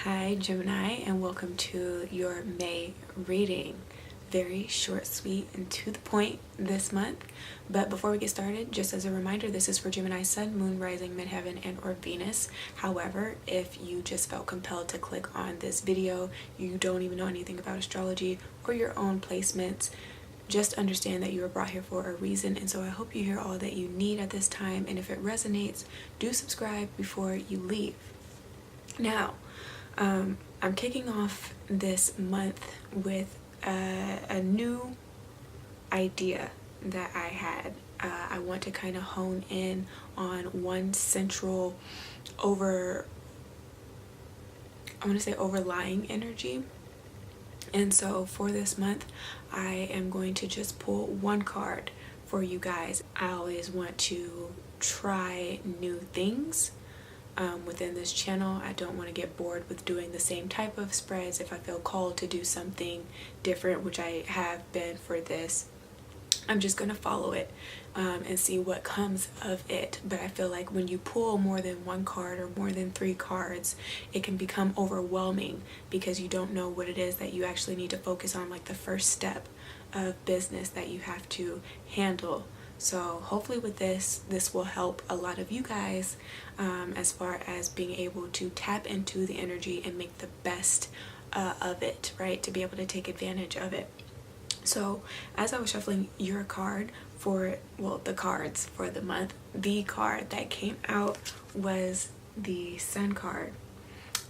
Hi Gemini, and welcome to your May reading. Very short, sweet, and to the point this month. But before we get started, just as a reminder, this is for Gemini Sun, Moon, Rising, Midheaven, and or Venus. However, if you just felt compelled to click on this video, you don't even know anything about astrology or your own placements, just understand that you were brought here for a reason. And so I hope you hear all that you need at this time. And if it resonates, do subscribe before you leave. Now, I'm kicking off this month with a new idea that I had. I want to kind of hone in on one central overlying energy. And so for this month, I am going to just pull one card for you guys. I always want to try new things within this channel. I don't want to get bored with doing the same type of spreads. If I feel called to do something different, which I have been for this, I'm just going to follow it and see what comes of it. But I feel like when you pull more than one card or more than 3 cards, it can become overwhelming because you don't know what it is that you actually need to focus on, like the first step of business that you have to handle. So hopefully with this will help a lot of you guys as far as being able to tap into the energy and make the best of it, right? To be able to take advantage of it. So as I was shuffling your card for, well, the cards for the month, the card that came out was the Sun card.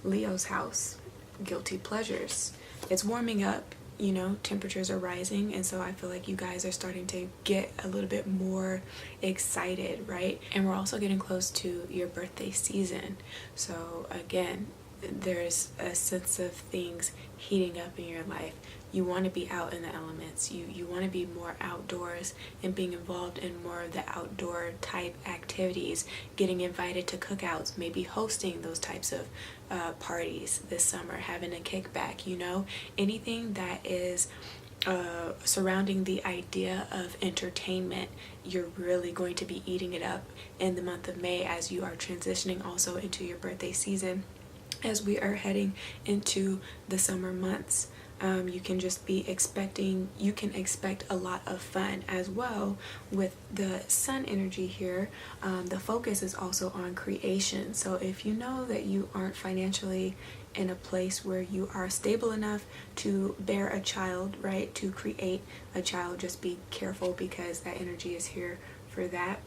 Leo's house, guilty pleasures. It's warming up. You know, temperatures are rising, and so I feel like you guys are starting to get a little bit more excited, right? And we're also getting close to your birthday season. So again, there's a sense of things heating up in your life. You want to be out in the elements. You want to be more outdoors and being involved in more of the outdoor type activities, getting invited to cookouts, maybe hosting those types of parties this summer, having a kickback, you know, anything that is surrounding the idea of entertainment. You're really going to be eating it up in the month of May as you are transitioning also into your birthday season. As we are heading into the summer months, you can expect a lot of fun as well with the Sun energy here. The focus is also on creation. So if you know that you aren't financially in a place where you are stable enough to bear a child, right, to create a child, just be careful because that energy is here for that.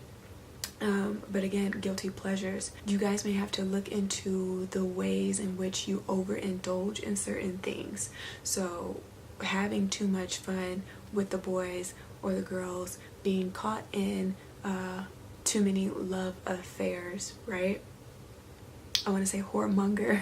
But again, guilty pleasures. You guys may have to look into the ways in which you overindulge in certain things. So having too much fun with the boys or the girls, being caught in too many love affairs, right? I want to say whoremonger,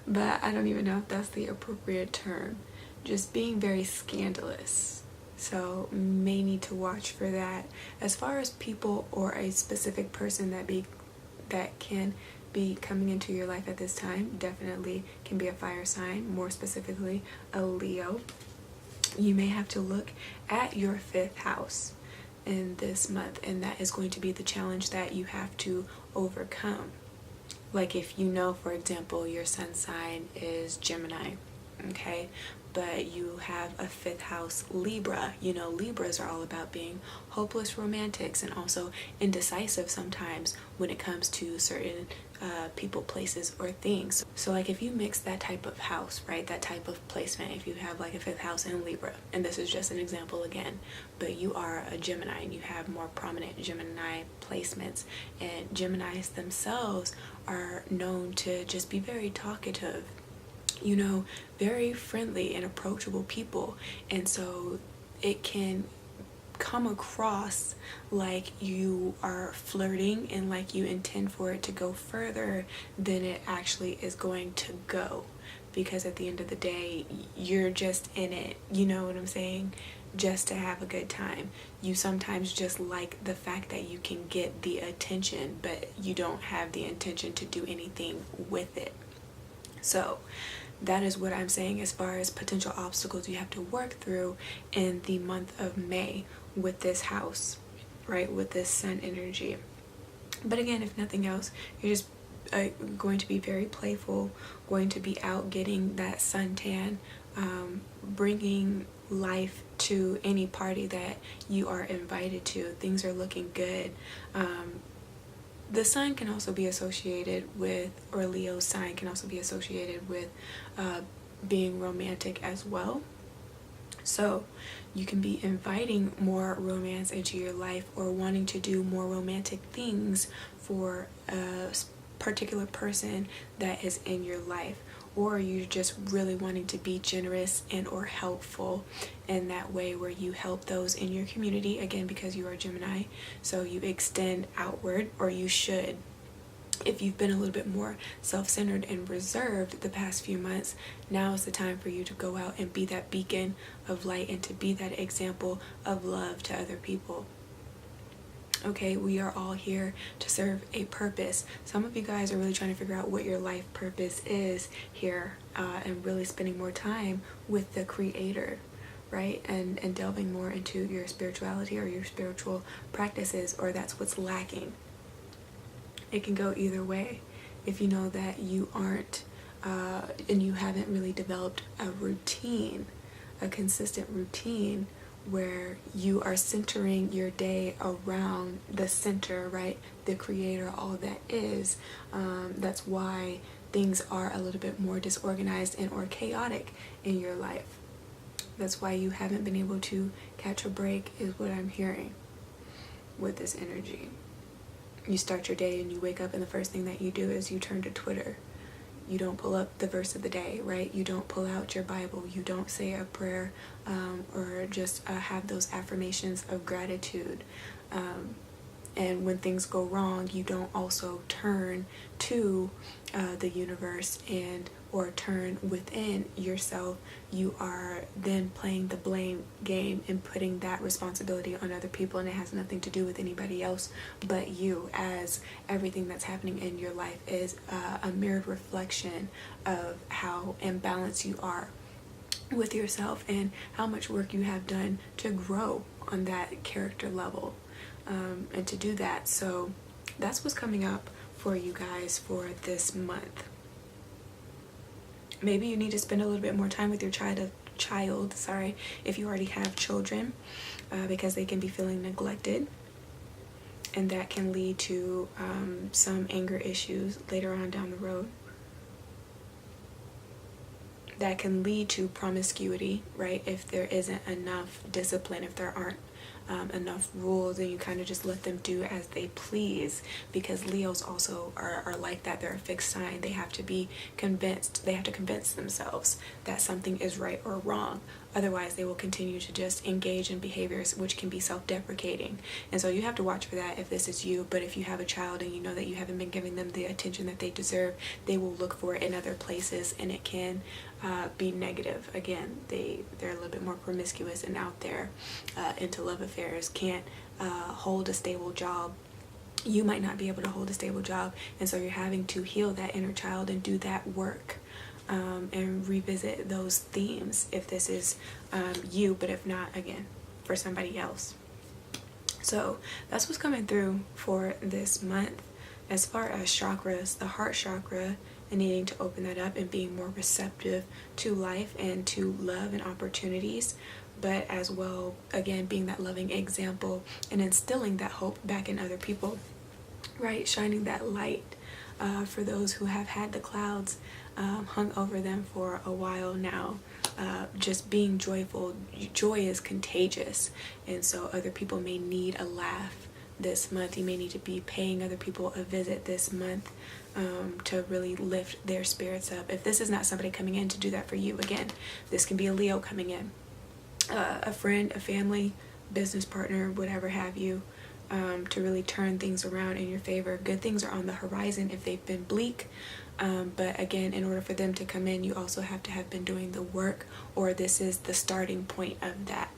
but I don't even know if that's the appropriate term. Just being very scandalous. So may need to watch for that. As far as people or a specific person that can be coming into your life at this time, definitely can be a fire sign, more specifically a Leo. You may have to look at your 5th house in this month, and that is going to be the challenge that you have to overcome. Like if you know, for example, your sun sign is Gemini, okay, but you have a 5th house Libra. You know, Libras are all about being hopeless romantics and also indecisive sometimes when it comes to certain people, places, or things. So like if you mix that type of house, right, that type of placement, if you have like a 5th house in Libra, and this is just an example again, but you are a Gemini and you have more prominent Gemini placements, and Geminis themselves are known to just be very talkative, you know, very friendly and approachable people. And so it can come across like you are flirting and like you intend for it to go further than it actually is going to go, because at the end of the day you're just in it, you know what I'm saying, just to have a good time. You sometimes just like the fact that you can get the attention, but you don't have the intention to do anything with it. So that is what I'm saying as far as potential obstacles you have to work through in the month of May with this house, right, with this Sun energy. But again, if nothing else, you're just going to be very playful, going to be out getting that suntan, bringing life to any party that you are invited to. Things are looking good. The sun can also be associated with, or Leo's sign can also be associated with being romantic as well. So you can be inviting more romance into your life, or wanting to do more romantic things for a particular person that is in your life, or you're just really wanting to be generous and or helpful in that way, where you help those in your community, again, because you are Gemini, so you extend outward, or you should. If you've been a little bit more self-centered and reserved the past few months, now is the time for you to go out and be that beacon of light, and to be that example of love to other people. Okay, we are all here to serve a purpose. Some of you guys are really trying to figure out what your life purpose is here, and really spending more time with the Creator, right? And delving more into your spirituality or your spiritual practices, or that's what's lacking. It can go either way. If you know that you aren't, and you haven't really developed a routine, a consistent routine, where you are centering your day around the center, right? The Creator, all that is. That's why things are a little bit more disorganized and or chaotic in your life. That's why you haven't been able to catch a break, is what I'm hearing with this energy. You start your day and you wake up, and the first thing that you do is you turn to Twitter. You don't pull up the verse of the day, right? You don't pull out your Bible. You don't say a prayer, or just have those affirmations of gratitude. And when things go wrong, you don't also turn to the universe and or turn within yourself. You are then playing the blame game and putting that responsibility on other people, and it has nothing to do with anybody else but you, as everything that's happening in your life is a mirrored reflection of how imbalanced you are with yourself, and how much work you have done to grow on that character level, and to do that. So that's what's coming up for you guys for this month. Maybe you need to spend a little bit more time with your child, if you already have children, because they can be feeling neglected, and that can lead to some anger issues later on down the road. That can lead to promiscuity, right? If there isn't enough discipline, if there aren't enough rules, and you kind of just let them do as they please, because Leos also are like that. They're a fixed sign. They have to be convinced. They have to convince themselves that something is right or wrong. Otherwise, they will continue to just engage in behaviors which can be self-deprecating. And so you have to watch for that if this is you. But if you have a child and you know that you haven't been giving them the attention that they deserve, they will look for it in other places, and it can be negative. Again, they're a little bit more promiscuous and out there into love affairs, can't hold a stable job. You might not be able to hold a stable job, and so you're having to heal that inner child and do that work. And revisit those themes if this is you, but if not, again, for somebody else. So that's what's coming through for this month. As far as chakras, the heart chakra, and needing to open that up and being more receptive to life and to love and opportunities, but as well, again, being that loving example and instilling that hope back in other people, right? Shining that light for those who have had the clouds hung over them for a while now. Just being joyful. Joy is contagious, and so other people may need a laugh this month. You may need to be paying other people a visit this month to really lift their spirits up. If this is not somebody coming in to do that for you, again, this can be a Leo coming in, a friend, a family, business partner, whatever have you, to really turn things around in your favor. Good things are on the horizon if they've been bleak. But again, in order for them to come in, you also have to have been doing the work, or this is the starting point of that.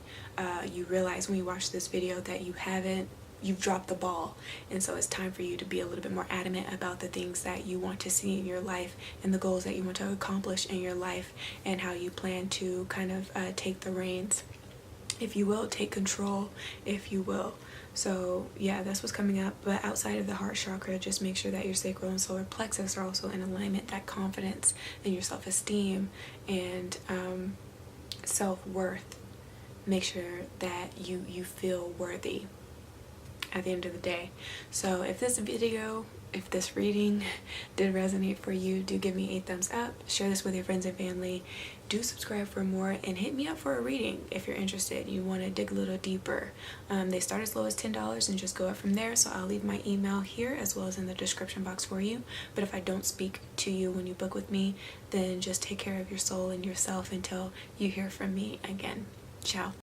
You realize when you watch this video that you've dropped the ball, and so it's time for you to be a little bit more adamant about the things that you want to see in your life and the goals that you want to accomplish in your life, and how you plan to kind of take the reins, if you will, take control, if you will. So yeah, that's what's coming up. But outside of the heart chakra, just make sure that your sacral and solar plexus are also in alignment. That confidence and your self-esteem and self-worth, make sure that you feel worthy at the end of the day. So if this video, if this reading did resonate for you, do give me a thumbs up, share this with your friends and family, do subscribe for more, and hit me up for a reading if you're interested. You want to dig a little deeper. They start as low as $10 and just go up from there. So I'll leave my email here as well as in the description box for you. But if I don't speak to you when you book with me, then just take care of your soul and yourself until you hear from me again. Ciao.